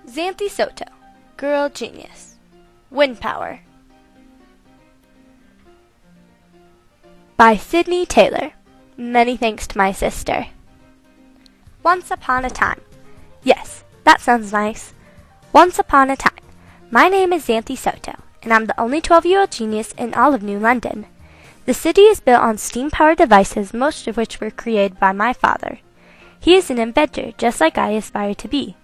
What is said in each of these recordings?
Xanthe Soto, Girl Genius. Wind Power. By Sydney Taylor. Many thanks to my sister. Once upon a time. Yes, that sounds nice. Once upon a time. My name is Xanthe Soto, and I'm the only 12-year-old genius in all of New London. The city is built on steam-powered devices, most of which were created by my father. He is an inventor, just like I aspire to be.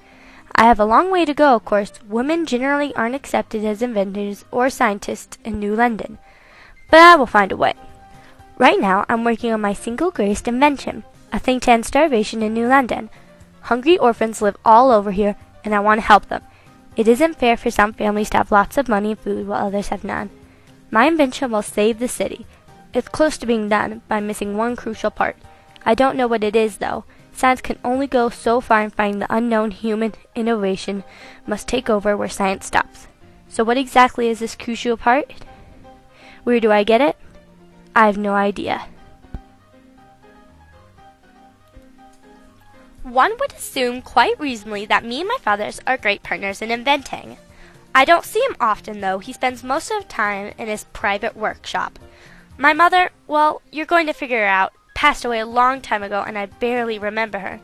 I have a long way to go, of course. Women generally aren't accepted as inventors or scientists in New London. But I will find a way. Right now, I'm working on my single greatest invention, a thing to end starvation in New London. Hungry orphans live all over here, and I want to help them. It isn't fair for some families to have lots of money and food while others have none. My invention will save the city. It's close to being done, but I'm missing one crucial part. I don't know what it is, though. Science can only go so far in finding the unknown. Human innovation must take over where science stops. So what exactly is this crucial part? Where do I get it? I have no idea. One would assume quite reasonably that me and my father are great partners in inventing. I don't see him often, though. He spends most of the time in his private workshop. My mother, well, you're going to figure it out, passed away a long time ago, and I barely remember her.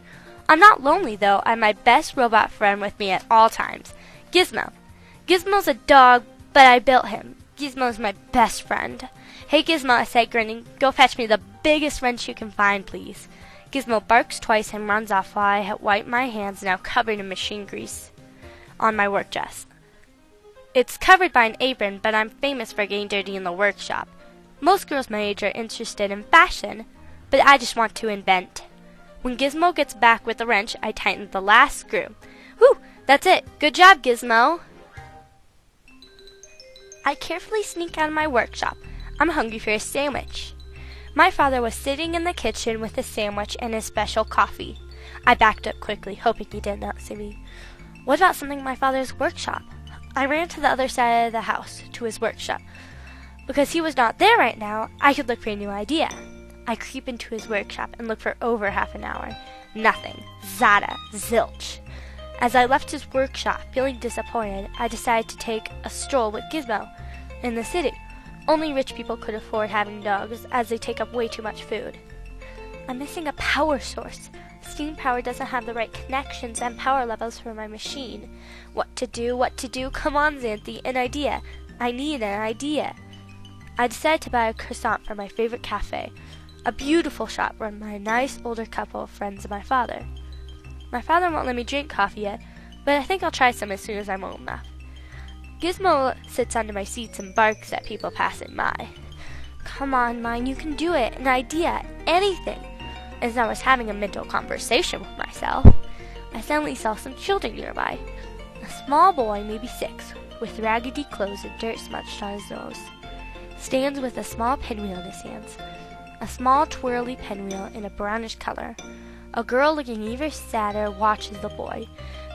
I'm not lonely, though. I have my best robot friend with me at all times, Gizmo. Gizmo's a dog, but I built him. Gizmo's my best friend. Hey, Gizmo, I said, grinning, go fetch me the biggest wrench you can find, please. Gizmo barks twice and runs off while I wipe my hands, now covered in machine grease, on my work dress. It's covered by an apron, but I'm famous for getting dirty in the workshop. Most girls my age are interested in fashion, but I just want to invent. When Gizmo gets back with the wrench, I tighten the last screw. Whew, that's it. Good job, Gizmo. I carefully sneak out of my workshop. I'm hungry for a sandwich. My father was sitting in the kitchen with his sandwich and his special coffee. I backed up quickly, hoping he did not see me. What about something in my father's workshop? I ran to the other side of the house, to his workshop. Because he was not there right now, I could look for a new idea. I creep into his workshop and look for over half an hour. Nothing. Zada. Zilch. As I left his workshop, feeling disappointed, I decided to take a stroll with Gizmo in the city. Only rich people could afford having dogs, as they take up way too much food. I'm missing a power source. Steam power doesn't have the right connections and power levels for my machine. What to do? Come on, Xanthe, an idea. I need an idea. I decided to buy a croissant from my favorite cafe, a beautiful shop run by a nice older couple of friends of my father. My father won't let me drink coffee yet, but I think I'll try some as soon as I'm old enough. Gizmo sits under my seats and barks at people passing by. Come on, mine, you can do it. An idea, anything. As I was having a mental conversation with myself, I suddenly saw some children nearby. A small boy, maybe 6, with raggedy clothes and dirt smudged on his nose, stands with a small pinwheel in his hands. A small twirly pinwheel in a brownish color. A girl looking even sadder watches the boy.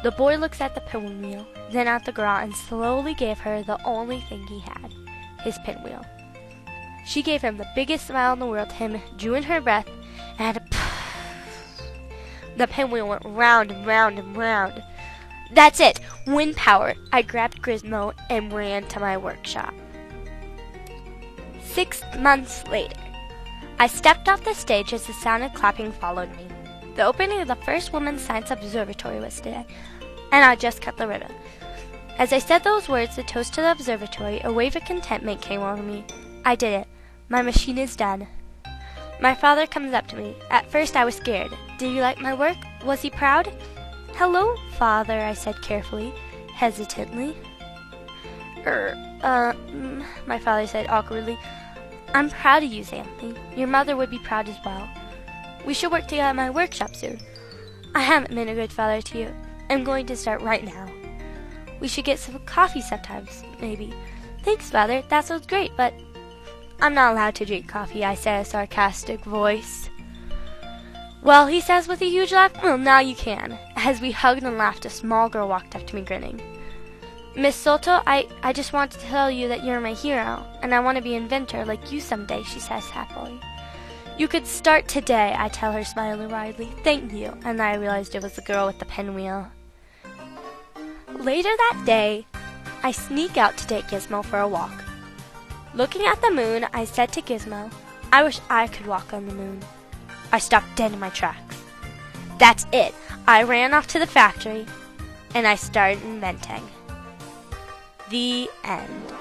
The boy looks at the pinwheel, then at the girl, and slowly gave her the only thing he had, his pinwheel. She gave him the biggest smile in the world to him, drew in her breath, and the pinwheel went round and round and round. That's it! Wind power! I grabbed Gizmo and ran to my workshop. 6 months later. I stepped off the stage as the sound of clapping followed me. The opening of the first Women's Science Observatory was today, and I just cut the ribbon. As I said those words, the toast to the observatory, a wave of contentment came over me. I did it. My machine is done. My father comes up to me. At first I was scared. Did he like my work? Was he proud? Hello, Father, I said carefully, hesitantly. My father said awkwardly. I'm proud of you, Xanthe. Your mother would be proud as well. We should work together at my workshop soon. I haven't been a good father to you. I'm going to start right now. We should get some coffee sometimes, maybe. Thanks, Father. That sounds great, but I'm not allowed to drink coffee, I said in a sarcastic voice. Well, he says with a huge laugh, well, now you can. As we hugged and laughed, a small girl walked up to me grinning. Miss Soto, I just want to tell you that you're my hero, and I want to be an inventor like you someday, she says happily. You could start today, I tell her, smiling widely. Thank you. And I realized it was the girl with the pinwheel. Later that day, I sneak out to take Gizmo for a walk. Looking at the moon, I said to Gizmo, "I wish I could walk on the moon." I stopped dead in my tracks. That's it. I ran off to the factory, and I started inventing. The end.